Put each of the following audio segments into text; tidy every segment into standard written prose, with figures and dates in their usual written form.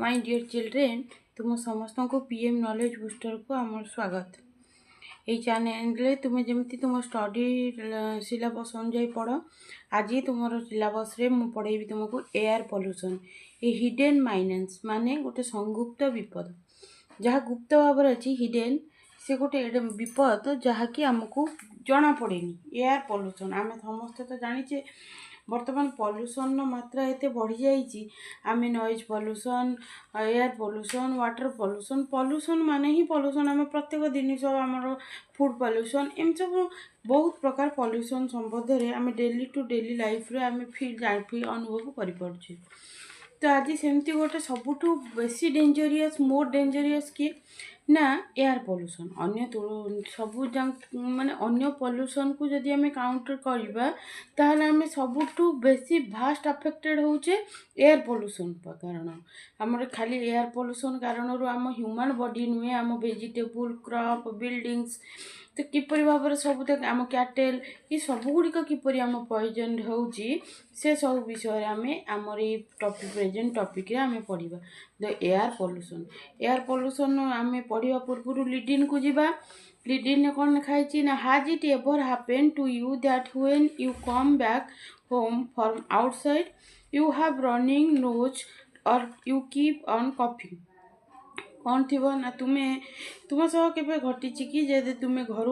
My dear children तुम समस्त को पीएम नॉलेज बूस्टर को आम स्वागत। ये चैनल तुम्हें जमी तुम स्टडी सिलेबस अनुजाई पढ़। आज तुम सिलेबस रे मु पढ़ेबी तुमको एयर पॉल्यूशन ये हिडन माइनेंस माने गोटे संगुप्त विपद जहाँ गुप्त भाव अच्छी हिडन से गोटे विपद जहाँकि आमको जना पड़ेनी। एयर पॉल्यूशन आम समस्ते तो जानीचे बर्तमान पॉल्यूशन मात्रा एते बढ़ी जाइए। आम noise pollution air pollution water pollution pollution माने ही पॉल्यूशन आम प्रत्येक जिनिस आमर फूड पॉल्यूशन एम सब बहुत प्रकार पॉल्यूशन संबंध आम डेली टू डेली लाइफ रे आम फील अनुभव कर। तो आज सेमती गोटे सबुठ बेसी डेंजरियस मोर डेंजरियस किए ना एयर पॉल्यूशन अन्य सबू माने अन्य पॉल्यूशन को जदि आम काउंटर करवा ताहले आम सबुठ बेसी भास्ट अफेक्टेड होचे एयर पॉल्यूशन कारण आमर खाली एयर पॉल्यूशन कारण आम ह्यूमन बॉडी नुहे आम वेजिटेबल क्रॉप बिल्डिंग्स तो किपरि भाव सब आम कैटेल ये सबुगुड़िक किपरि आम पॉइजन होची से सब विषय आम आमर ये टॉपिक प्रेजेंट टॉपिक रे आम पढ़ा द एयर पॉल्यूशन आम पढ़ा पूर्व लीडिन को जीवा। लीडिन कौन लिखाई ना has it ever happen to you that when you come back home from outside you have running nose और यू कीप ऑन कॉफिंग कौन थी ना तुम्हें तुम सह के घटी कि जब तुम्हें घर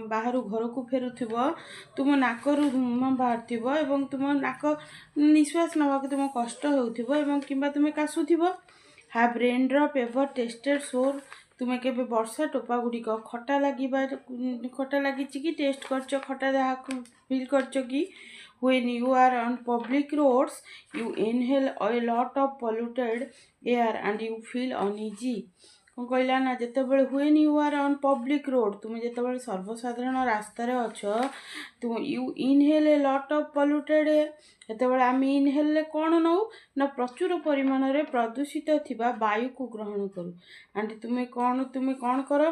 बाहर घर को फेरुव तुम नाकरू धूम बाहर थी तुम नाक निश्वास नवाक तुम कष्ट हो तुम्हें काशुव। हैव रेनड्रप एवर टेस्टेड सोर तुम्हें के वर्षा टोपा गुड़िक खटा लगी कि टेस्ट कर खटा जहाँ फील कर। When you are on public roads, you inhale a lot of polluted air and you feel uneasy. कौन कहला ना जितेबाला when you are on public road तुम जितेबाला सर्वसाधारण रास्तार अच्छ तुम you inhale a lot of polluted air जितेबाला आम इनहेल कौन नौ ना प्रचुर परिमाण रे प्रदूषित थिबा वायु को ग्रहण करूँ एंड तुम्हें कौन कर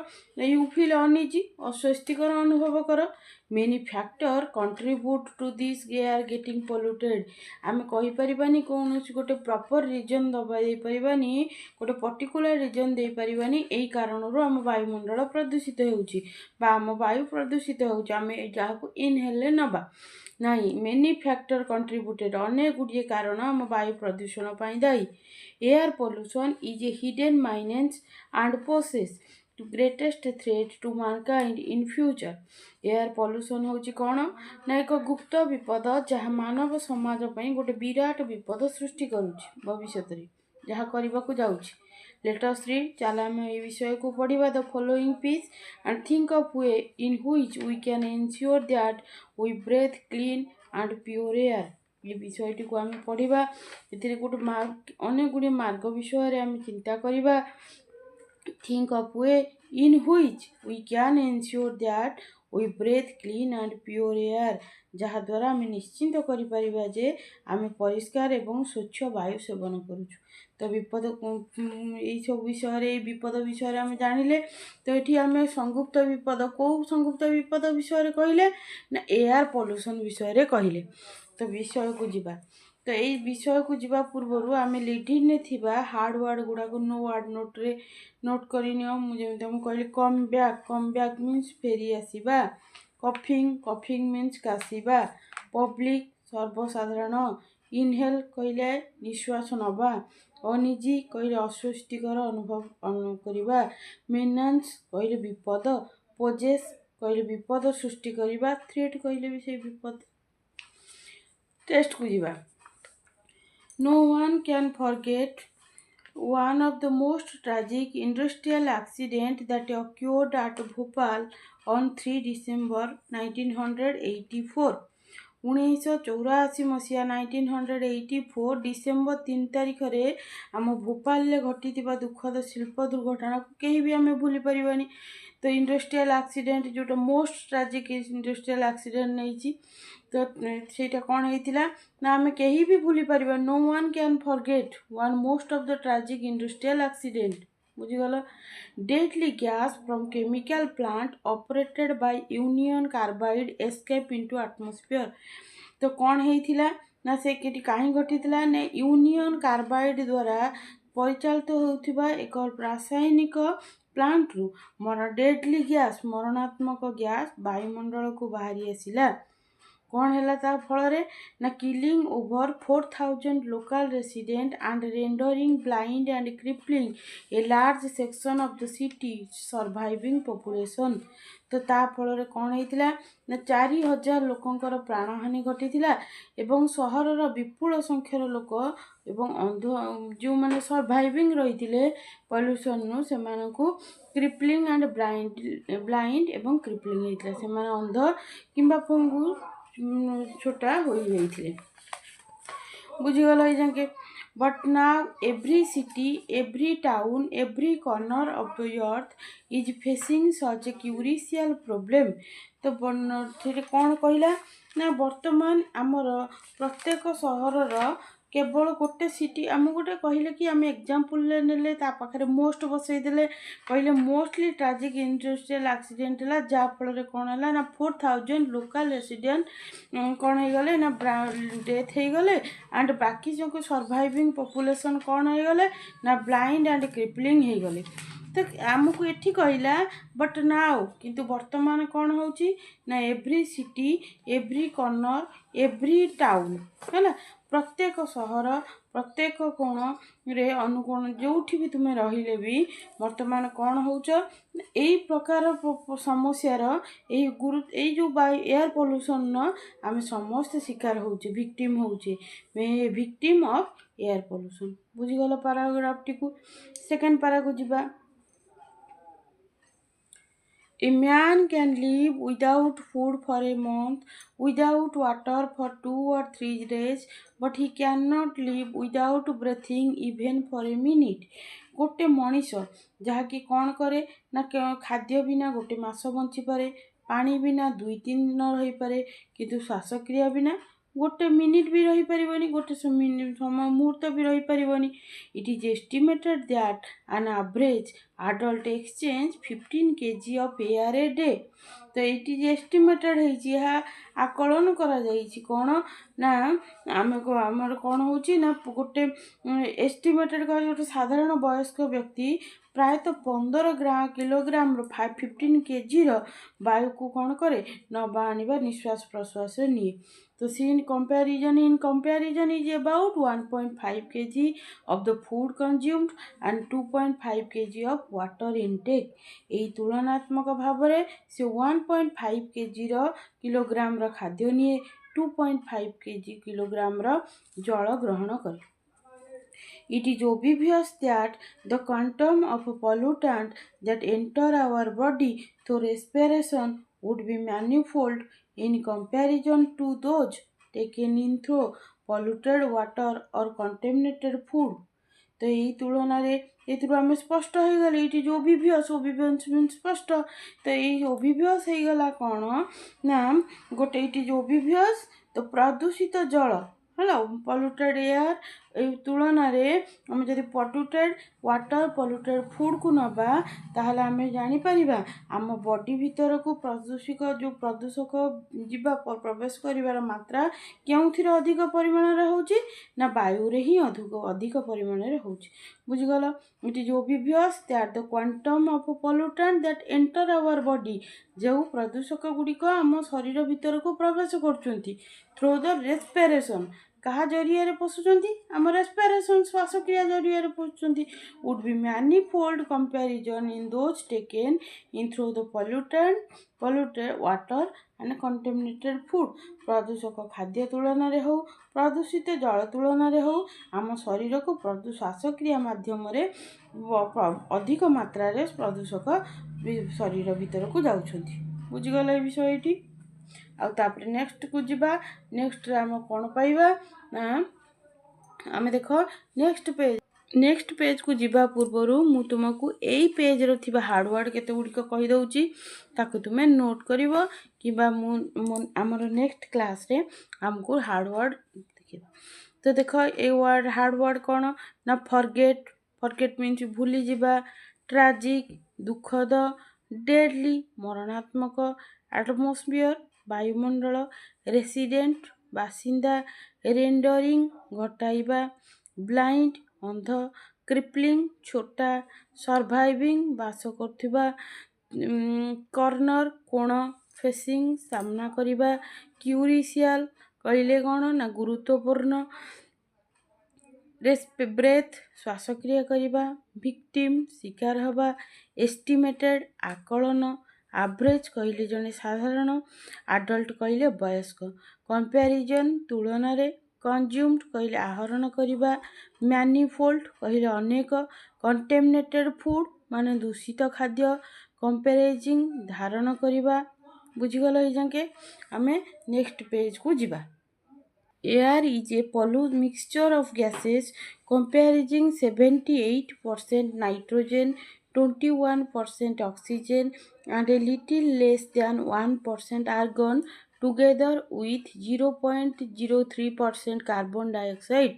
यू फील अनइजी अस्वस्थिकर अनुभव कर। Many factor contribute to this air getting polluted आम कही परिबानी कौन गोटे प्रॉपर रीजन दबा दे परिबानी गोटे पर्टिकुलर रीजन दे परिबानी एई कारणरू आम वायुमंडल प्रदूषित होउची बा आम वायु प्रदूषित होउची आम जहाँ इनहेल नबा नहीं। मेनी फैक्टर कंट्रीब्यूटेड अनेक गुड़िए कारण आम वायु प्रदूषण पाई दायी। Air pollution is a hidden menace and poses to greatest threat to mankind in future. Air pollution होची कौन ना एक गुप्त विपद जहाँ मानव समाज पई गोटे विराट विपद सृष्टि करुछि भविष्य रे जहाँ करबा को जाउछि। लेट अस रीड चल आम ये विषय को पढ़ा the following piece and think of way in which we can ensure that we breathe clean and pure air. ये विषयटी को आम पढ़ा ए गोटे अनेक गुड़े मार्ग विषय आम चिंता करवा। Think of way in which we can ensure that we breathe clean and pure air जहाँ द्वारा आम निश्चिंत करिपरिबा जे आम परिष्कार एवं स्वच्छ वायु सेवन करुछु। तो विपद ये सब विषय विपद विषय आम जानिले तो ये आम संगुप्त विपद कौ संगुप्त विपद विषय कहले ना एयर पॉल्यूशन विषय कहले। तो विषय को जीवा तो यही विषय को जीवा पूर्व आम लीडिन थिबा हार्ड वर्ड गुड़ाक नो वर्ड नोट रे नोट करनी कहली कम बैक मीन्स फेरी आसवा। कफिंग मीन्स काशिबा। पब्लिक सर्वसाधारण। इनहेल कहले निश्वास नवा। अनिजी कहले अस्वस्थिकर अनुभव करवा। मेनान्स कहले विपद। पोजेस कहले विपद सृष्टि करवा। थ्रेट कहले भी से विपद। टेस्ट को जीवा। No one can forget one of the most tragic industrial accidents that occurred at Bhopal on 3 December 1984. 1984 मसीहा 1984 डिसेम्बर 3 तारिख रे आम भोपाल में घटी दुखद शिल्प दुर्घटना को कहीं भी आम भूली पारिबानी। तो इंडस्ट्रियल एक्सीडेंट जोटा मोस्ट ट्राजिक इंडस्ट्रियल एक्सीडेंट नहीं तो सेटा कौन होता ना आम कहीं भी भूली पारिबा। No one can forget one most of the tragic industrial accident बुझीगल। Deadly gas from chemical plant operated by Union Carbide escape into atmosphere. तो कौन होता ना से कहीं घटी ना यूनियन कार्बाइड द्वारा परिचालित होउथिबा एक रासायनिक प्लांट रु डेडली गैस मरणात्मक गैस वायुमंडल को बाहरी आसिला। कौन है ता फल ना killing over 4,000 local resident and rendering blind and crippling a large section of the city surviving population. तो ता फल कौन होता ना 4,000 लोकंकर प्राणहानि घटी एवं सहरर विपुल संख्यार लोक एवं अंध जो मैंने सर्वाइविंग रही पॉल्यूशन से क्रिप्लिंग एंड ब्लाइंड एवं क्रिप्लिंग होता से अंध किंबा पंगु छोटा हो जाइए। बुझीगल जाके but now every city every town every corner of the earth is facing such a crucial problem. तो कौन कहला ना वर्तमान आमर प्रत्येक सहरर केवल गोटे सिटी आम गोटे कहले कि आम एग्जाम्पल ने पाखे मोस्ट बसईदे कहले मोस्टली ट्राजिक इंडस्ट्रियल एक्सीडेंट है जहाँफल कौन है ना 4,000 लोकल रेसिडेंट कौन हो गले ना डेथ हो गले एंड बाकी जो सर्वाइविंग पॉपुलेशन कौन हो गले ना ब्लाइंड एंड क्रिपलिंग हो गले। तो आमको ये कहला बट नाउ किंतु वर्तमान कौन होची ना every city every corner every town है प्रत्येक सहर प्रत्येक कोण रे अनुकोण जो भी तुम्हें रहिले भी वर्तमान कौन होच यही प्रकार समस्यार गुरु जो एयर पोल्यूशन आम समस्त शिकार होचे विक्टिम होचे विक्टिम ऑफ एयर पोल्यूशन। बुझीगल पैराग्राफ टी को सेकेंड पैरा को जीवा। A man can live without food for a month, without water for 2 or 3 days, but he cannot live without breathing even for a minute. गोटे मनीष जहाँकि कौन करे ना खाद्य बिना गोटे मास बंची पारे पानी बिना 2-3 दिन रही पारे किंतु श्वासक्रिया बिना गोटे मिनिट भी रही पारिबनी गोटे समय मुहूर्त भी रही पारिबनी। It is estimated that an average adult exchange 15 kg of air a day। तो इट इज एस्टिमेटेड है आकलन करा जाइछि कौन ना आम कौन होची ना गोटे एस्टिमेटेड कह गोटे साधारण वयस्क व्यक्ति प्रायतः 15 किलोग्राम 15 kg वायु को कौन करे नवा आनिबा निश्वास प्रश्वास निए। तो in comparison is about 1.5 kg of the food consumed and 2.5 kg of water intake। यही तुलनात्मक भाव में से 1.5 kg किलोग्राम खाद्य निए 2.5 kg किलोग्राम जल ग्रहण करे। It is obvious that the quantum of pollutant that enter our body through respiration would be manifold in comparison to those taken in through polluted water or contaminated food। तो यही तुलन आम स्पष्ट हो गले ये जो ओबिवियस मीन स्पष्ट। तो ये ओबिवियस हो गला कौन ना गोटे ये ओबिवियस तो प्रदूषित जल है पॉल्यूटेड एयर तुलन आम जब पॉल्यूटेड वाटर पॉल्यूटेड फूड को नबा ताहले आम जापर आम बॉडी भीतर को प्रदूषक जो प्रदूषक जीवा प्रवेश कर मात्रा क्यों अधिक परिमाण होची ना वायु रे ही अधिक परिमाण होची। बुझीगल it is obvious that the quantum of pollutant that enter our body जो प्रदूषक गुड़िक आम शरीर भीतर को प्रवेश करछंती थ्रू द रेस्पिरेशन कहा जरिया पशुंट आम रेस्पिरेशन श्वासक्रिया जरिया पशुंट would be manifold comparison in those taken in through the polluted water and contaminated food. प्रदूषक खाद्य तुलन हो प्रदूषित जल तुलन हो आम शरीर को श्वासक्रिया माध्यम अधिक मात्रा प्रदूषक शरीर भीतर को जाउछंती। बुझीगल ए विषय ये आउे नेक्स्ट को जीवा। नेक्स्ट आम कौन पाइबा ना आम देख नेक्स्ट पेज को जीवा पूर्वर मु तुमको यही पेज रो हार्डवर्ड केते गुड़िक कहीदे ताकू तुम्हें नोट कर कि आमर नेक्स्ट क्लास रे आमको हार्डवर्ड देखा। तो देख ए वर्ड हार्डवर्ड कौन ना फॉरगेट मीन्स भूली जावा ट्राजिक दुखद डेडली मरणात्मक एटमोस्फियर वायुमंडल रेसिडेंट बासिंदा रेंडरिंग घटाइबा ब्लाइंड अंध କ୍ରିପ୍ଲିଂ ଛୋଟା, ସର୍ଭାଇଭିଂ ବାସ କରୁଥିବା, କର୍ଣ୍ଣର କୋଣ, ଫେସିଂ ସାମ୍ନା କରିବା, କ୍ୟୁରିସିଆଲ କହିଲେ କ'ଣ ନା ଗୁରୁତ୍ୱପୂର୍ଣ୍ଣ, ବ୍ରେଥ୍ ଶ୍ୱାସକ୍ରିୟା କରିବା, ଭିକ୍ଟିମ୍ ଶିକାର ହେବା, ଏଷ୍ଟିମେଟେଡ୍ ଆକଳନ, ଆଭରେଜ୍ କହିଲେ ଜଣେ ସାଧାରଣ, ଆଡଲ୍ଟ କହିଲେ ବୟସ୍କ, କମ୍ପାରିଜନ୍ ତୁଳନାରେ, କନଜ୍ୟୁମ୍ଡ କହିଲେ ଆହରଣ କରିବା, ମ୍ୟାନିଫୋଲ୍ଡ କହିଲେ ଅନେକ, କଣ୍ଟାମିନେଟେଡ୍ ଫୁଡ୍ ମାନେ ଦୂଷିତ ଖାଦ୍ୟ, କମ୍ପାରେଜିଂ ଧାରଣ କରିବା। ବୁଝିଗଲ ଏଇ ଯାକେ। ଆମେ ନେକ୍ସଟ ପେଜକୁ ଯିବା। Air is a mixture of gases comprising 78% nitrogen, 21% oxygen and a little less than 1% argon together with 0.03% carbon dioxide.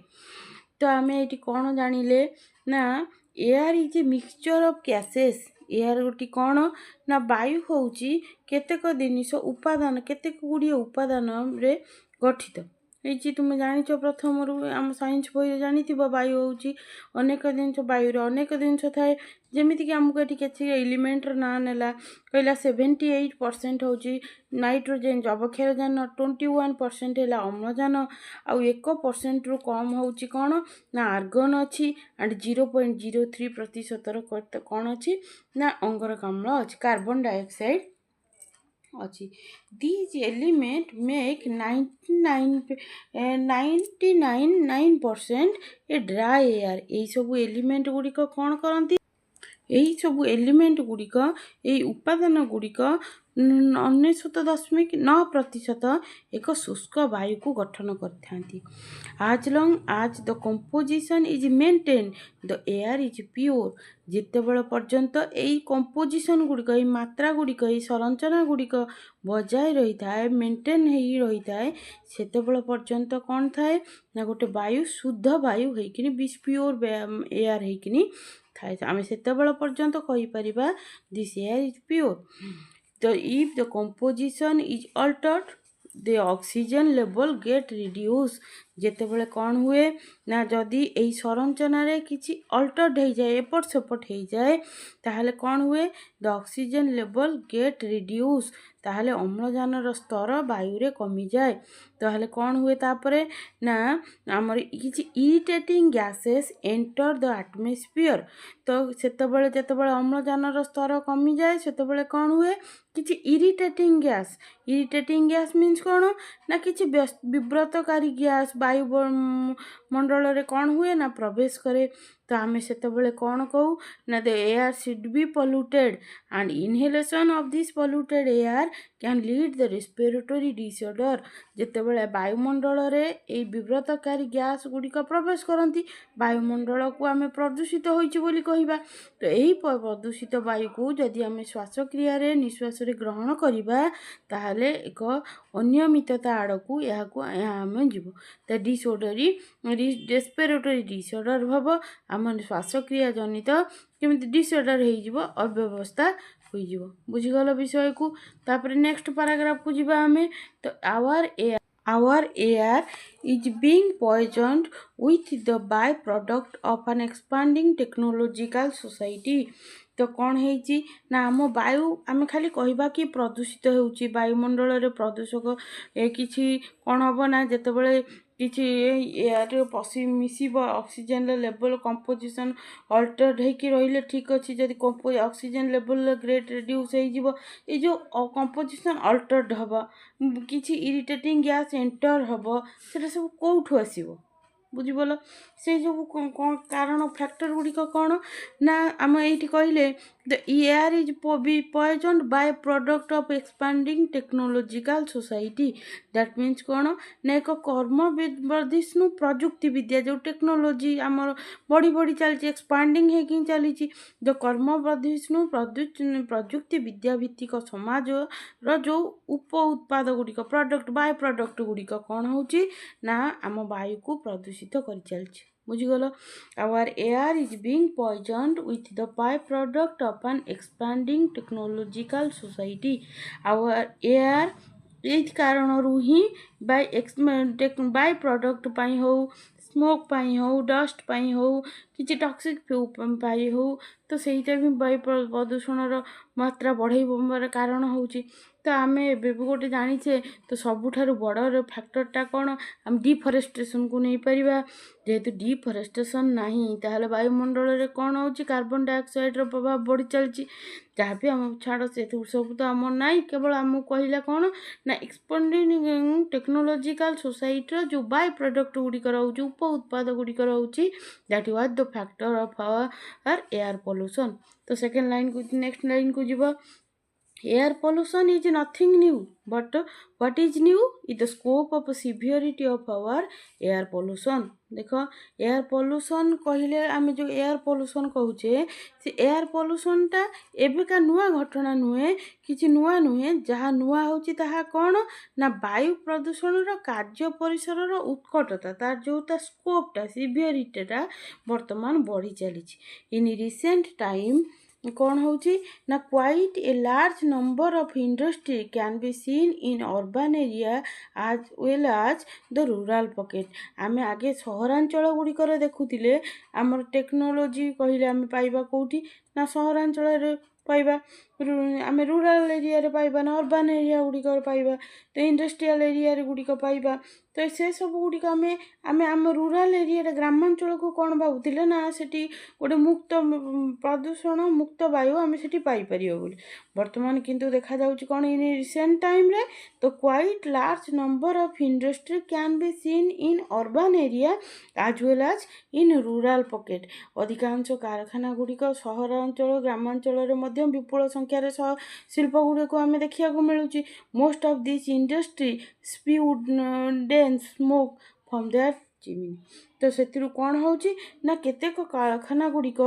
तो आमे एटी कौन जानिले ना air is a mixture of gases. Air गोटी कौन ना वायु होउची केतेक जिनिस उपादान केतेक गुड़िए उपादान रे गठित ହେଇଛି। ତୁମେ ଜାଣିଛ ପ୍ରଥମରୁ ଆମ ସାଇନ୍ସ ବହିରେ ଜାଣିଥିବ ବାୟୁ ହେଉଛି ଅନେକ ଜିନିଷ, ବାୟୁରେ ଅନେକ ଜିନିଷ ଥାଏ। ଯେମିତିକି ଆମକୁ ଏଠି କିଛି ଏଲିମେଣ୍ଟର ନାଁ ନେଲା, କହିଲା 78% ହେଉଛି ନାଇଟ୍ରୋଜେନ୍ ଯବକ୍ଷାରଜାନ, 21% ହେଲା ଅମ୍ଳଜାନ, ଆଉ 1%ରୁ କମ୍ ହେଉଛି କ'ଣ ନା ଆର୍ଗନ୍ ଅଛି, ଆଣ୍ଡ 0.03%ର କ'ଣ ଅଛି ନା ଅଙ୍ଗାରକାମ୍ଳ ଅଛି, କାର୍ବନ ଡାଇଅକ୍ସାଇଡ୍ ଅଛି। These elements make 99.9% a dry air। ଏଇ ସବୁ ଏଲିମେଣ୍ଟ ଗୁଡ଼ିକ କ'ଣ କରନ୍ତି, ଏହି ସବୁ ଏଲିମେଣ୍ଟ ଗୁଡ଼ିକ ଏହି ଉପାଦାନ ଗୁଡ଼ିକ 99.9% ଏକ ଶୁଷ୍କ ବାୟୁକୁ ଗଠନ କରିଥାନ୍ତି। as long as the composition is maintained the air is pure। ଯେତେବେଳେ ପର୍ଯ୍ୟନ୍ତ ଏଇ କମ୍ପୋଜିସନ୍ ଗୁଡ଼ିକ, ଏଇ ମାତ୍ରା ଗୁଡ଼ିକ, ଏଇ ସଂରଚନା ଗୁଡ଼ିକ ବଜାୟ ରହିଥାଏ, ମେଣ୍ଟେନ୍ ହେଇ ରହିଥାଏ, ସେତେବେଳେ ପର୍ଯ୍ୟନ୍ତ କ'ଣ ଥାଏ ନା ଗୋଟେ ବାୟୁ ଶୁଦ୍ଧ ବାୟୁ ହେଇକିନି ପିଓର ଏୟାର ହେଇକିନି ଥାଏ। ଆମେ ସେତେବେଳେ ପର୍ଯ୍ୟନ୍ତ କହିପାରିବା ଦିସ୍ ଏୟାର ଇଜ୍ ପିଓର। ତ if the composition is ଅଲ୍ଟର୍ଡ the oxygen level get reduced। ଯେତେବେଳେ କ'ଣ ହୁଏ ନା ଯଦି ଏଇ ସଂରଚନାରେ କିଛି ଅଲ୍ଟର୍ଡ ହେଇଯାଏ, ଏପଟ ସେପଟ ହେଇଯାଏ, ତାହେଲେ କ'ଣ ହୁଏ ଦ ଅକ୍ସିଜେନ୍ ଲେବଲ୍ ଗେଟ୍ ରିଡ୍ୟୁସ୍। ତାହେଲେ ଅମ୍ଳଜାନର ସ୍ତର ବାୟୁରେ କମିଯାଏ। ତାହେଲେ କ'ଣ ହୁଏ ତାପରେ ନା ଆମର କିଛି ଇରିଟେଟିଂ ଗ୍ୟାସେସ୍ ଏଣ୍ଟର ଦ ଆଟମସ୍ଫିୟର। ତ ସେତେବେଳେ ଯେତେବେଳେ ଅମ୍ଳଜାନର ସ୍ତର କମିଯାଏ ସେତେବେଳେ କ'ଣ ହୁଏ କିଛି ଇରିଟେଟିଂ ଗ୍ୟାସ୍ ମିନ୍ସ କ'ଣ ନା କିଛି ବିବ୍ରତକାରୀ ଗ୍ୟାସ୍ ବାୟୁ ମଣ୍ଡଳରେ କ'ଣ ହୁଏ ନା ପ୍ରବେଶ କରେ। ତ ଆମେ ସେତେବେଳେ କ'ଣ କହୁ ନା the air should be polluted and inhalation of this polluted air can lead the respiratory disorder. ଯେତେବେଳେ ବାୟୁମଣ୍ଡଳରେ ଏଇ ବିବ୍ରତକାରୀ ଗ୍ୟାସ୍ ଗୁଡ଼ିକ ପ୍ରବେଶ କରନ୍ତି, ବାୟୁମଣ୍ଡଳକୁ ଆମେ ପ୍ରଦୂଷିତ ହୋଇଛି ବୋଲି କହିବା। ତ ଏହି ପ୍ରଦୂଷିତ ବାୟୁକୁ ଯଦି ଆମେ ଶ୍ୱାସକ୍ରିୟାରେ ନିଶ୍ୱାସରେ ଗ୍ରହଣ କରିବା ତାହେଲେ ଏକ ଅନିୟମିତତା ଆଡ଼କୁ ଏହା ଆମେ ଯିବ। ତ ରେସ୍ପିରେଟୋରୀ ଡିସଅର୍ଡର ହେବ, ଆମ ଶ୍ୱାସକ୍ରିୟା ଜନିତ କେମିତି ଡିସଅର୍ଡର ହେଇଯିବ, ଅବ୍ୟବସ୍ଥା ହୋଇଯିବ। ବୁଝିଗଲ ବିଷୟକୁ। ତାପରେ ନେକ୍ସଟ ପାରାଗ୍ରାଫକୁ ଯିବା ଆମେ। ତ our air is being poisoned with the byproduct of an expanding technological society। ତ କ'ଣ ହେଇଛି ନା ଆମ ବାୟୁ ଆମେ ଖାଲି କହିବା କି ପ୍ରଦୂଷିତ ହେଉଛି, ବାୟୁମଣ୍ଡଳରେ ପ୍ରଦୂଷକ କିଛି କ'ଣ ହେବ ନା ଯେତେବେଳେ କିଛି ଏୟାରରେ ମିଶିବ, ଅକ୍ସିଜେନର ଲେବଲ୍ କମ୍ପୋଜିସନ୍ ଅଲ୍ଟର୍ଡ ହେଇକି ରହିଲେ ଠିକ୍ ଅଛି। ଯଦି ଅକ୍ସିଜେନ୍ ଲେବଲ୍ର ଗ୍ରେଟ୍ ରିଡ୍ୟୁସ୍ ହେଇଯିବ, ଏଇ ଯେଉଁ କମ୍ପୋଜିସନ୍ ଅଲ୍ଟର୍ଡ ହେବ, କିଛି ଇରିଟେଟିଂ ଗ୍ୟାସ୍ ଏଣ୍ଟର ହେବ, ସେଟା ସବୁ କେଉଁଠୁ ଆସିବ ବୁଝିପାରିଲ। ସେ ସବୁ କ'ଣ କାରଣ ଫ୍ୟାକ୍ଟର ଗୁଡ଼ିକ କ'ଣ ନା ଆମେ ଏଇଠି କହିଲେ the air is poisoned by product of expanding technological society. That means କ'ଣ ନା ଏକ କର୍ମ ବର୍ଦ୍ଧିଷ୍ଣୁ ପ୍ରଯୁକ୍ତି ବିଦ୍ୟା, ଯେଉଁ ଟେକ୍ନୋଲୋଜି ଆମର ବଢ଼ି ବଢ଼ି ଚାଲିଛି, ଏକ୍ସପାଣ୍ଡିଂ ହେଇକି ଚାଲିଛି, ଦ କର୍ମ ବର୍ଦ୍ଧିଷ୍ଣୁ ପ୍ରଯୁକ୍ତି ବିଦ୍ୟା ଭିତ୍ତିକ ସମାଜର ଯେଉଁ ଉତ୍ପାଦ ଗୁଡ଼ିକ ବାଇ ପ୍ରଡକ୍ଟ ଗୁଡ଼ିକ କ'ଣ ହେଉଛି ନା ଆମ ବାୟୁକୁ ପ୍ରଦୂଷିତ କରିଚାଲିଛି। ବୁଝିଗଲ। our air is being poisoned with the byproduct of an expanding technological society। our air ଏଇ କାରଣରୁ ହିଁ ବାଇ ପ୍ରଡକ୍ଟ ପାଇଁ ହଉ, ସ୍ମୋକ୍ ପାଇଁ ହଉ, ଡଷ୍ଟ ପାଇଁ ହଉ, କିଛି ଟକ୍ସିକ୍ ପାଇ ହଉ ତ ସେଇଟା ବି ବାୟୁ ପ୍ରଦୂଷଣର ମାତ୍ରା ବଢ଼େଇବାର କାରଣ ହେଉଛି। ତ ଆମେ ଏବେ ବି ଗୋଟେ ଜାଣିଛେ ତ ସବୁଠାରୁ ବଡ଼ ଫ୍ୟାକ୍ଟରଟା କ'ଣ, ଆମେ ଡିଫରେଷ୍ଟେସନକୁ ନେଇପାରିବା। ଯେହେତୁ ଡିଫରେଷ୍ଟେସନ୍ ନାହିଁ ତାହେଲେ ବାୟୁମଣ୍ଡଳରେ କ'ଣ ହେଉଛି, କାର୍ବନ ଡାଇଅକ୍ସାଇଡ଼ର ପ୍ରଭାବ ବଢ଼ି ଚାଲିଛି। ଯାହା ବି ଆମ ଛାଡ଼ ସେ ସବୁ ତ ଆମର ନାହିଁ, କେବଳ ଆମକୁ କହିଲା କ'ଣ ନା ଏକ୍ସପେଣ୍ଡିଂ ଟେକ୍ନୋଲୋଜିକାଲ ସୋସାଇଟିର ଯେଉଁ ବାଇ ପ୍ରଡ଼କ୍ଟ ଗୁଡ଼ିକ ରହୁଛି, ଉପ ଉତ୍ପାଦ ଗୁଡ଼ିକ ରହୁଛି, that was the factor of hour air pollution. ତ ସେକେଣ୍ଡ ଲାଇନ୍କୁ ନେକ୍ସଟ ଲାଇନ୍କୁ ଯିବ, air pollution is nothing new, but what is new is the scope of severity of our air pollution। देख एयर पोल्यूशन कहले आम जो एयर पोल्यूशन कहूचे से air पोल्यूशनटा एबेका नुआ घटना नुहे, किसी नुआ नुहे। जहाँ नुआ होची ताहा कौन ना वायु प्रदूषणर कार्य परिसरर उत्कटता तार जोटा स्कोपटा सिवियरिटीटा वर्तमान बढ़ी चली। इन रिसेंट टाइम कौन होची ना quite a large number of industry can be seen in urban area आज वेल आज द रूरल पॉकेट। आमे आगे सहरांचल गुड़िकर देखुतिले आमर टेक्नोलोजी कहले आमे पाइबा कोठी ना सहरांचल पाइबा, आमे रूरल एरिया रे पाइबा ना अर्बन एरिया गुड़िकर पाइबा, तो इंडस्ट्रियल एरिया रे गुड़िक पाइबा। तो से सब गुड़िक आमे आमे आम रूरल एरिया ग्रामांचल को कौन भावुतिले ना सेठी गोटे मुक्त प्रदूषण मुक्त वायु आमे सेठी पाई परियो बोली। वर्तमान किंतु देखा जाउची कौन इन रिसेंट टाइम रे तो quite large number of industry can be seen in urban area आज वेल आज इन रूरल पॉकेट। अधिकांश कारखाना गुड़िक सहरांचल ग्रामांचल रे मध्य विपुल संख्यार शिल्प गुड़िक आम देखा मिलूँ। Most of this industry spewed dense smoke from their chimney. तो से कौन होची ना केतेक कारखाना गुड़िक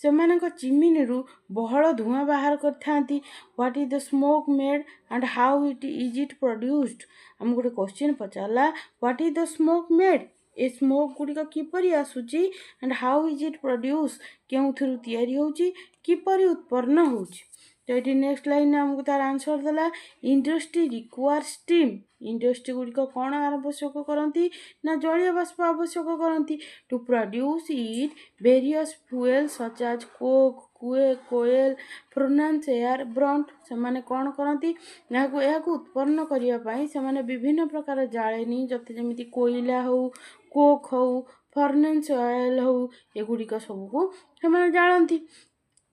से चिमिनी रु बहल धुआं बाहर करथांती। What is the smoke made and how it is it produced. आम गोटे क्वेश्चन पचारला, what is the smoke made, ए स्मोक गुड़िक किपरि आसुची and how is it produce केउथुरु तैयारी होची किपरि उत्पन्न होची। तो ये नेक्स्ट लाइन आमको तार आंसर देला, इंडस्ट्री रिक्वायर स्टीम। इंडस्ट्री गुड़िक कौन आवश्यक करती ना जलीय बाष्प आवश्यक करती to produce it various fuel such as coke coal furnace are burnt. से माने कौन करती या उत्पन्न करने से विभिन्न प्रकार जालेनी जते जमी कोयला हो कोक हो फर्नेंस ऑयल हो एगुड़िक सबको से जालती।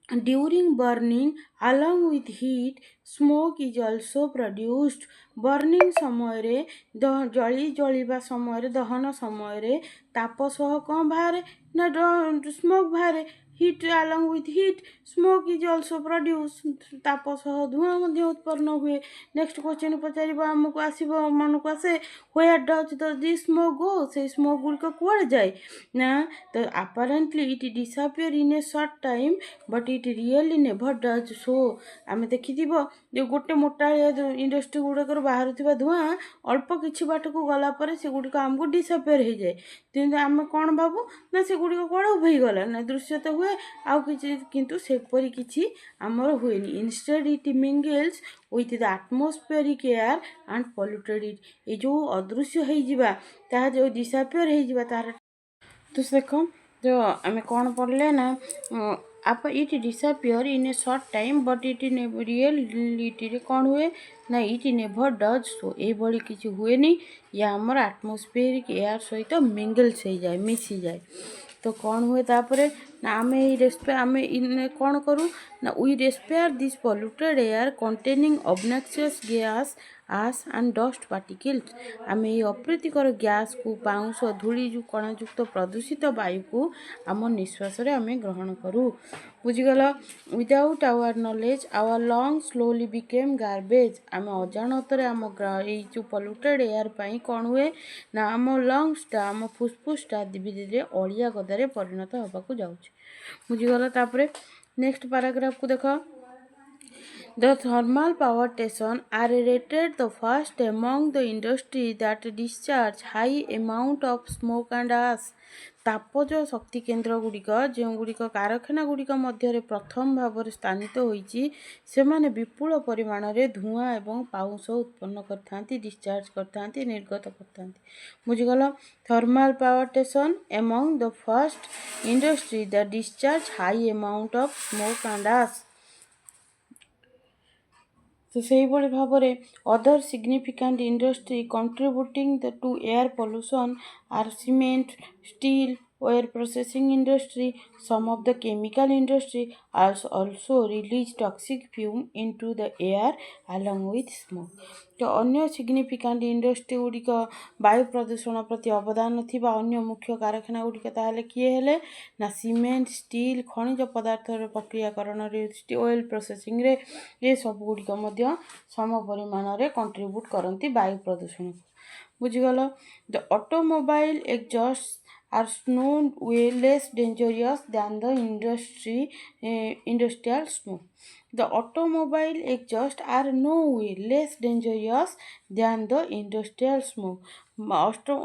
During burning along with heat smoke is also produced। burning समय रे जलिबा समय रे दहन समय रे ताप सह कौन बाहर ना स्मोक बाहर। Heat along with heat smoke is also produced। ताप सह धुआं मध्य उत्पन्न हुए। नेक्स्ट क्वेश्चन पचारिबा हमको आसीबो मन को आसे, where does this smoke go। से स्मोक गुड़िक कुआड़े जाए ना तो apparently it disappear in a short time but it really never does so। आमे देखिथिबो जो गोटे मोटा इंडस्ट्री गुड़ाकर बाहर धुआं अल्प किछि बाट को गला पर से गुड़िक आमको डिसअपियर हो जाए। किंतु आम कौन भावु ना से गुड़िक कौन उभई गला ना दृश्यत हुए आउ किछि, किंतु सेपरी किछि आमर हुएनी। Instead it mingles with the atmospheric air and polluted it. ये जो अदृश्य हो जिबा ता जो डिसअपियर हो जिबा तार। तो देख जो आम कौन पढ़ले ना आप it disappear in A short time but it reality कौन हुए ना इट नेभर डज सो। ये भली किसी हुए नहीं, या आमर एटमॉस्फेरिक एयर सहित मिंगल्स हो जाए मिसी जाए। तो कौन हुए तापरे ना आम आम इन कौन करूँ ना we respire this polluted air containing obnoxious gases and dust particles. आम ये अप्रीतिकर गैस को पाउंस धूली कणायुक्त प्रदूषित वायु को आम निश्वास आम ग्रहण करूँ। बुझीगल। Without our knowledge our lungs slowly became garbage. आम अजाणत आम जो पॉल्यूटेड एयर पाई कौन हुए ना आम लंग्सटा आम फुसफुसटा धीरे धीरे अलिया गदारे परिणत होगा जाऊँ। बुझीगल। तापरे नेक्स्ट पैराग्राफ को देख, The thermal power station are rated the first among the industry that discharge high amount of smoke and ash. ତାପଜ ଶକ୍ତି କେନ୍ଦ୍ର ଗୁଡ଼ିକ ଯେଉଁଗୁଡ଼ିକ କାରଖାନା ଗୁଡ଼ିକ ମଧ୍ୟରେ ପ୍ରଥମ ଭାବରେ ସ୍ଥାନିତ ହୋଇଛି ସେମାନେ ବିପୁଳ ପରିମାଣରେ ଧୂଆଁ ଏବଂ ପାଉଁଶ ଉତ୍ପନ୍ନ କରିଥାନ୍ତି, ଡିସଚାର୍ଜ କରିଥାନ୍ତି, ନିର୍ଗତ କରିଥାନ୍ତି। ବୁଝିଗଲ? Thermal power station among the first industry that discharge high amount of smoke and ash। तो ସେଇଭଳି ଭାବରେ other significant industry contributing to air pollution are cement, steel, oil processing industry. Some of the chemical industry also release toxic fume into the air along with smoke। तो अन्य significant industry ଗୁଡ଼ିକ ବାୟୁ ପ୍ରଦୂଷଣ ପ୍ରତି ଅବଦାନ ଥିବା ଅନ୍ୟ ମୁଖ୍ୟ କାରଖାନା ଗୁଡ଼ିକ ତାହେଲେ କିଏ ହେଲେ ନା ସିମେଣ୍ଟ, ଷ୍ଟିଲ୍, ଖଣିଜ ପଦାର୍ଥର ପ୍ରକ୍ରିୟାକରଣରେ, ଅଏଲ ପ୍ରୋସେସିଂରେ ଏସବୁ ଗୁଡ଼ିକ ମଧ୍ୟ ସମ ପରିମାଣରେ କଣ୍ଟ୍ରିବ୍ୟୁଟ୍ କରନ୍ତି ବାୟୁ ପ୍ରଦୂଷଣକୁ। ବୁଝିଗଲ? The automobile exhausts are no way less dangerous than the industrial smoke। The automobile exhausts are no way less dangerous than the industrial smoke।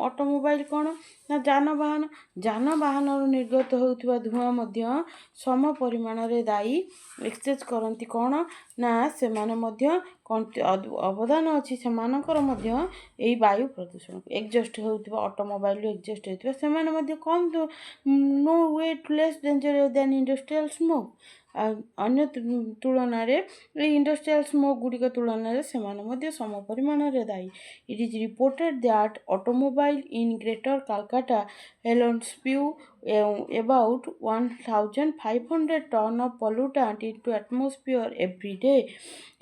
Automobile କ'ଣ ନା ଯାନବାହନରୁ ନିର୍ଗତ ହେଉଥିବା ଧୂଆଁ ମଧ୍ୟ ସମ ପରିମାଣରେ ଦାୟୀ ଏକ୍ସଚେଞ୍ଜ କରନ୍ତି କ'ଣ ନା ସେମାନେ ମଧ୍ୟ ଅବଦାନ ଅଛି ସେମାନଙ୍କର ମଧ୍ୟ ଏଇ ବାୟୁ ପ୍ରଦୂଷଣକୁ। ଏକ୍ସଜଷ୍ଟ ହେଉଥିବା ଅଟୋମୋବାଇଲରୁ ଏକ୍ସଜଷ୍ଟ ହେଉଥିବା ସେମାନେ ମଧ୍ୟ କ'ଣ no way less dangerous than industrial smoke। ଅନ୍ୟ ତୁଳନାରେ ଏଇ ଇଣ୍ଡଷ୍ଟ୍ରିଆଲ ସ୍ମୋକ୍ ଗୁଡ଼ିକ ତୁଳନାରେ ସେମାନେ ମଧ୍ୟ ସମ ପରିମାଣରେ ଦାୟୀ। It is reported that automobile in Greater Calcutta alone spew about 1,500 ton of pollutant into atmosphere every day।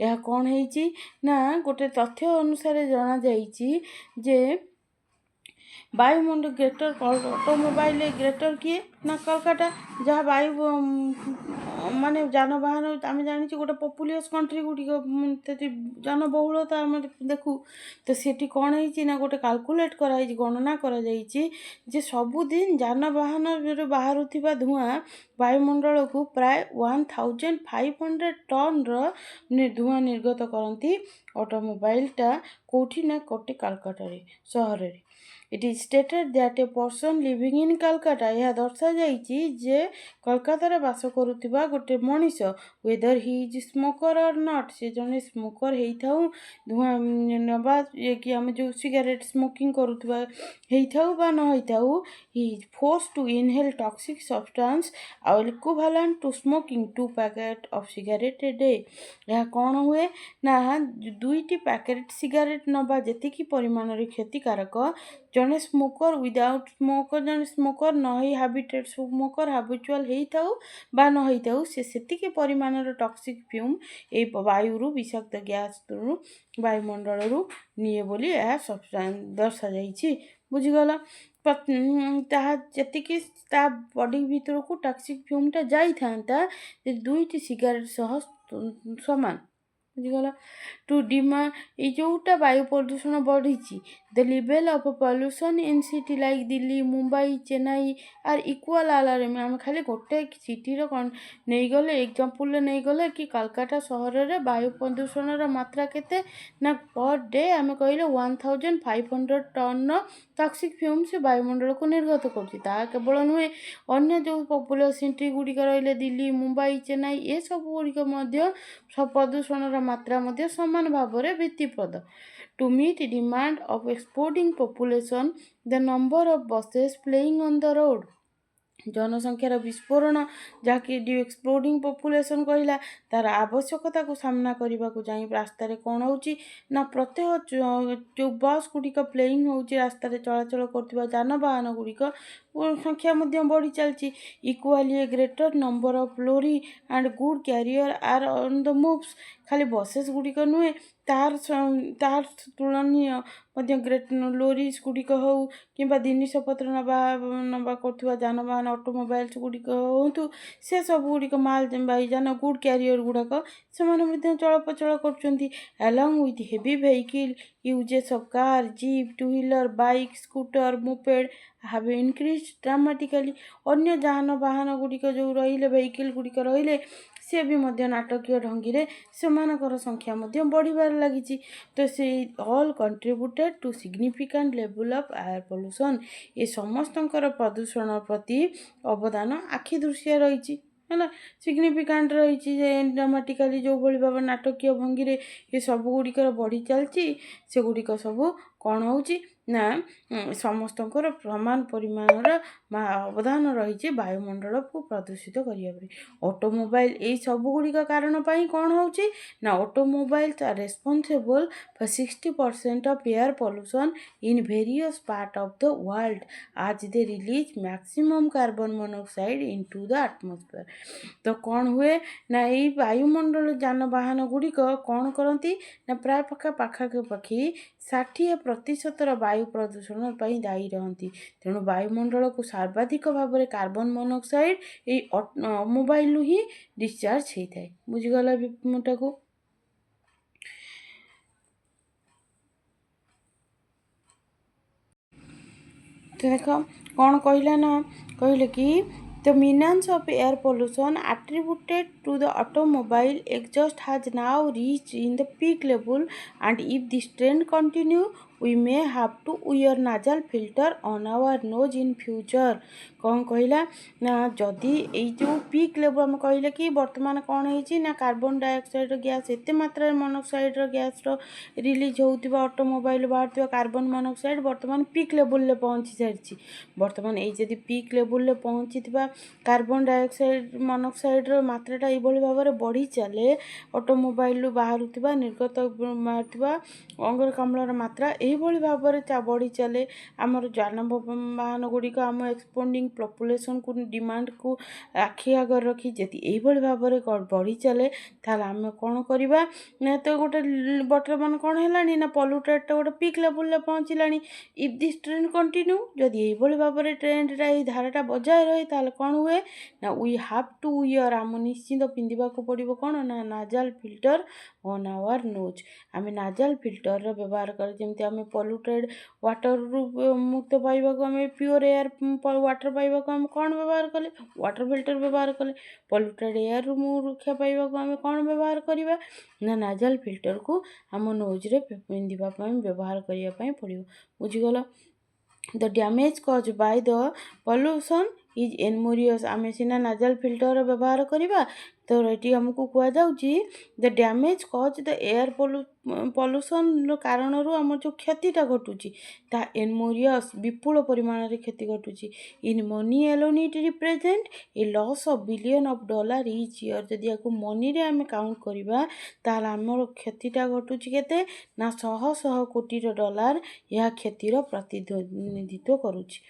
ଏହା କ'ଣ ହେଇଛି ନା ଗୋଟେ ତଥ୍ୟ ଅନୁସାରେ ଜଣାଯାଇଛି ଯେ ବାୟୁମଣ୍ଡଳ ଅଟୋମୋବାଇଲ ଗ୍ରେଟର କିଏ ନା କଲକାତା, ଯାହା ବାୟୁ ମାନେ ଯାନବାହନ ଆମେ ଜାଣିଛୁ ଗୋଟେ ପପୁଲିୟସ୍ କଣ୍ଟ୍ରି ଗୁଡ଼ିକ ସେଠି ଜନବହୁଳତା ଆମେ ଦେଖୁ। ତ ସେଠି କ'ଣ ହେଇଛି ନା ଗୋଟେ କାଲକୁଲେଟ୍ କରାଯାଇଛି, ଗଣନା କରାଯାଇଛି ଯେ ସବୁଦିନ ଯାନବାହନରୁ ବାହାରୁଥିବା ଧୂଆଁ ବାୟୁମଣ୍ଡଳକୁ ପ୍ରାୟ 1,500 ଟନ୍ର ଧୂଆଁ ନିର୍ଗତ କରନ୍ତି ଅଟୋମୋବାଇଲଟା। କେଉଁଠି ନା ଗୋଟେ କାଲକାଟାରେ ସହରରେ। It is stated that a person living in Calcutta, ଏହା ଦର୍ଶାଯାଇଛି ଯେ କଲକାତାରେ ବାସ କରୁଥିବା ଗୋଟେ ମଣିଷ whether he is smoker or not, ସେ ଜଣେ ସ୍ମୋକର ହେଇଥାଉ, ଧୂଆଁ ନେବା କି ଆମେ ଯେଉଁ ସିଗାରେଟ୍ ସ୍ମୋକିଂ କରୁଥିବା ହେଇଥାଉ ବା ନ ହେଇଥାଉ, he is forced to inhale toxic substance equivalent to smoking 2 packet of cigarette a day। ଏହା କ'ଣ ହୁଏ ନା 2ଟି ପ୍ୟାକେଟ୍ ସିଗାରେଟ୍ ନେବା ଯେତିକି ପରିମାଣରେ କ୍ଷତିକାରକ, ଜଣେ ସ୍ମୋକର ୱିଦାଉଟ୍ ସ୍ମୋକର ଜଣେ ସ୍ମୋକର ନ ହେଇ ହାବିଟେଡ୍ ସ୍ମୋକର ହାବିଚୁଆଲ ହେଇଥାଉ ବା ନ ହେଇଥାଉ, ସେ ସେତିକି ପରିମାଣର ଟକ୍ସିକ୍ ଫ୍ୟୁମ୍ ଏଇ ବାୟୁରୁ ବିଷାକ୍ତ ଗ୍ୟାସରୁ ବାୟୁମଣ୍ଡଳରୁ ନିଏ ବୋଲି ଏହା ଦର୍ଶାଯାଇଛି। ବୁଝିଗଲ? ତାହା ଯେତିକି ତା ବଡି ଭିତରକୁ ଟକ୍ସିକ୍ ଫ୍ୟୁମ୍ଟା ଯାଇଥାନ୍ତା 2ଟି ସିଗାରେଟ୍ ସହ ସମାନ। ବୁଝିଗଲା? ଟୁ ଏଇ ଯେଉଁଟା ବାୟୁ ପ୍ରଦୂଷଣ ବଢ଼ିଛି, the level of pollution in city like Delhi, Mumbai, Chennai are equal alarming. ଆମେ ଖାଲି ଗୋଟେ ସିଟିର ନେଇଗଲେ ଏକ୍ଜାମ୍ପଲ୍ରେ ନେଇଗଲେ କି କାଲକାଟା ସହରରେ ବାୟୁ ପ୍ରଦୂଷଣର ମାତ୍ରା କେତେ ନା ପର୍ ଡେ ଆମେ କହିଲେ 1,500 ଟନ୍ର ଟକ୍ସିକ୍ ଫ୍ୟୁମ୍ ସେ ବାୟୁମଣ୍ଡଳକୁ ନିର୍ଗତ କରୁଛି। ତାହା କେବଳ ନୁହେଁ, ଅନ୍ୟ ଯେଉଁ ପପୁଲସ୍ ସିଟି ଗୁଡ଼ିକ ରହିଲେ ଦିଲ୍ଲୀ, ମୁମ୍ବାଇ, ଚେନ୍ନାଇ ଏସବୁ ଗୁଡ଼ିକ ମଧ୍ୟ ପ୍ରଦୂଷଣର ମାତ୍ରା ମଧ୍ୟ ସମାନ ଭାବରେ ଭିତ୍ତିପ୍ରଦ। To meet demand of exploding population, the number of buses plying on the road, ଜନସଂଖ୍ୟାର ବିସ୍ଫୋରଣ ଯାହାକି ଏକ୍ସପ୍ଲୋଡ଼ିଂ ପପୁଲେସନ୍ କହିଲା, ତାର ଆବଶ୍ୟକତାକୁ ସାମ୍ନା କରିବାକୁ ଯାଇ ରାସ୍ତାରେ କ'ଣ ହେଉଛି ନା ପ୍ରତ୍ୟେକ ଯେଉଁ ବସ୍ ଗୁଡ଼ିକ ପ୍ଲେଇଂ ହେଉଛି, ରାସ୍ତାରେ ଚଳାଚଳ କରୁଥିବା ଯାନବାହନ ଗୁଡ଼ିକ ସଂଖ୍ୟା ମଧ୍ୟ ବଢ଼ି ଚାଲିଛି। Equally a greater number of lorry and good carrier are on the moves. ଖାଲି ବସେସ୍ ଗୁଡ଼ିକ ନୁହେଁ, ତାହାର ତୁଳନୀୟ ମଧ୍ୟ ଲୋରିସ୍ ଗୁଡ଼ିକ ହେଉ କିମ୍ବା ଜିନିଷପତ୍ର ନେବା କରୁଥିବା ଯାନବାହନ ଅଟୋମୋବାଇଲ୍ସ ଗୁଡ଼ିକ ହୁଅନ୍ତୁ, ସେ ସବୁ ଗୁଡ଼ିକ ମାଲ ଯାନ ଗୁଡ୍ କ୍ୟାରିୟର ଗୁଡ଼ାକ ସେମାନେ ମଧ୍ୟ ଚଳପ୍ରଚଳ କରୁଛନ୍ତି। along with heavy vehicle uses of car, jeep, two-wheeler, bike, scooter, moped have increased dramatically। ଅନ୍ୟ ଯାନବାହନ ଗୁଡ଼ିକ ଯେଉଁ ରହିଲେ ଭେହିକିଲ୍ ଗୁଡ଼ିକ ରହିଲେ सी भी नाटकीय ढंगी सेमानकर संख्या बढ़िबार लगी। तो से all contributed to significant level of air pollution. ये समस्तंकर प्रदूषण प्रति अवदान आखि दृश्य रही है सिग्निफिकेंट रही ड्रामाटिकाली जो भाई भाव नाटकीय भंगी ये सब गुड़िकर बढ़ी चलती से गुड़िक सब कौन हो ना समस्तंकर प्रमाण परिमाणर अवदान रही वायुमंडल को प्रदूषित करने। ऑटोमोबाइल यही सब गुड़िक कारण कौन हो ना automobiles are responsible for 60% of air pollution in various part of the world आज they release maximum carbon monoxide into the atmosphere. तो कौन हुए ना यही वायुमंडल जानवाहन गुड़िक कौन करती ना प्राय पाखापाखि 60% वायु प्रदूषण दायी रहती। तेणु वायुमंडल को सर्वाधिक भाव में कार्बन मोनोक्साइड ये मोबाइल ही डिस्चार्ज होता है। बुझीगला मोटा को तो देख कौन कहला ना कहले कि the menace of air pollution attributed to the automobile exhaust has now reached in the peak level and if this trend continue we may have to wear nasal filter on our nose in future। कौन कहला ना जदि यही जो peak level आम कहले कि वर्तमान कौन है ना कार्बन डाइऑक्साइड गैस एत मात्रा मोनोक्साइड गैस रिलीज होता ऑटोमोबाइल बाहर कार्बन मोनोक्साइड वर्तमान पीक लेवल पहुँची सारी। वर्तमान यही पीक लेवल पहुँची कार्बन डाइऑक्साइड मोनोक्साइड मात्राटा ये भाव में बढ़ी चले ऑटोमोबाइल बाहर निर्गत अंगारकाम्लर मात्रा यही भाव में बढ़ी चले आमर जानवाहन गुड़िक आम एक्सपोंडिंग पॉपुलेशन को डिमांड को आखि आगे रखी जदि यही भाव में बढ़ी चले ताल आम कौन करवा ना तो गोटे बर्तमान कौन है ना पॉल्यूटेड गोटे पीक लेवल पहुँचला। इफ दिस ट्रेंड कंटिन्यू जदि यही भाव में ट्रेंडटा ये धाराटा बजाय रहे ताल कौन हुए ना वी हैव टू वियर आम निश्चित पिंधा पड़ो कौन ना nasal filter on our nose. आम नाजाल फिल्टर व्यवहार कर जमी आम पॉल्यूटेड वाटर रु मुक्त पाइबा आम प्योर एयर वाटर पाइबा आम कौन व्यवहार कले वाटर फिल्टर व्यवहार कले। पॉल्यूटेड एयर रु रक्षा पाइबा आम कौन व्यवहार करवा ना नाजाल फिल्टर को आम नोज रे पिंधा व्यवहार करने पड़ो। बुझीगल the damage cause by the pollution is enormous. आम सीना नाजाल फिल्टर व्यवहार करवा तो ये आमको कहुच्छी the damage cause the air pollution कारण आम जो क्षतिटा घटुची ता एनमोरियस विपुल परिमाण रे क्षति घटुची। In money alone it represent a loss of billion of dollar each year. जदि या मनी रे आम काउंट करवा ताल आमर क्षतिटा घटुची केते ना 100 कोटी डॉलर यह क्षतिर प्रतिनिधित्व करुची।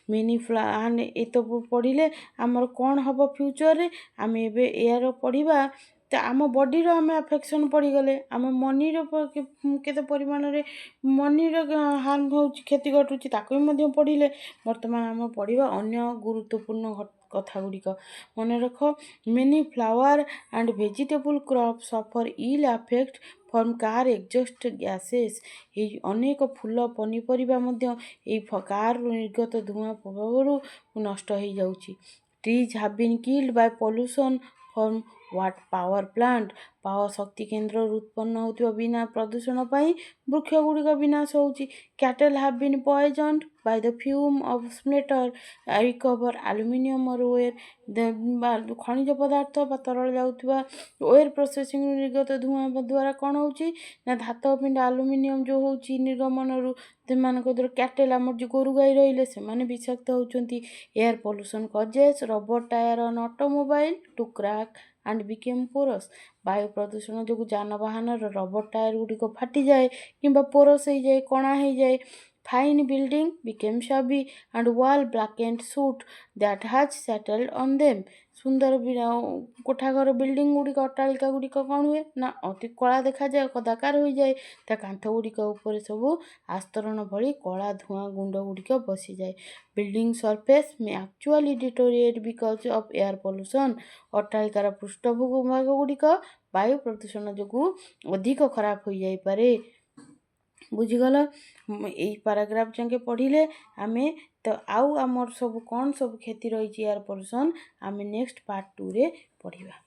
मिनी फ्लान ये तो पढ़ले आमर कौन हम फ्यूचर रे आम एयर पढ़ा तो आम बॉडी आम अफेक्शन पड़गले आम मनी केते परिमाण रे मनी हार्म हो क्षति घटुची ताकू पढ़ले बर्तमान आम पढ़ा अन्य गुरुत्वपूर्ण कथा गुड़िक मन रख। Many flower and vegetable crop suffer ill affect from car exhaust gases. ये अनेक फूल पनीपरिया कार निर्गत धुआं प्रभाव नष्ट हो जाउची। Trees have been killed by pollution from what power plant. Power शक्ति केन्द्र उत्पन्न होता बिना प्रदूषण वृक्ष गुड़िक विनाश होची। Cattle have been poisoned by the fume of smelter recover aluminium और ओयर। खनिज पदार्थ तरल जाऊा ओयर प्रोसेसिंग निर्गत धुआं द्वारा कौन होची ना धातु पिंड एल्युमिनियम जो होची निर्गमन द्वारा कैटल आम जो गोरु गाई रही से विषाक्त होती। Air pollution causes rubber tyre on automobile to crack and became porous. वायु प्रदूषण जो जानवाहन रबर टायर गुड़िक फाटी जाए कि पोरस हो जाए कणा हो जाए। Fine building became shabby and wall blackened soot that has settled on them। सुंदर कोठाघर बिल्डिंग गुड़िक अट्टालिका गुड़िक कौन हुए ना अति कला देखा जाए कदाकार हो जाए ता कांथ गुड़िक ऊपर सब आस्तरण भली कला धुआं गुंड गुड़िक बसी जाए। Building surface may actually deteriorate because of air pollution. अट्टालिकार पृष्ठभाग गुड़िक वायु प्रदूषण जो अधिक खराब हो जाए पारे। बुझीगल यही पैराग्राफ जाके पढ़ले आम तो आउ आमर सब कौन सब क्षति रही एयर पोल्यूशन आम नेक्स्ट पार्ट 2 रे पढ़ा।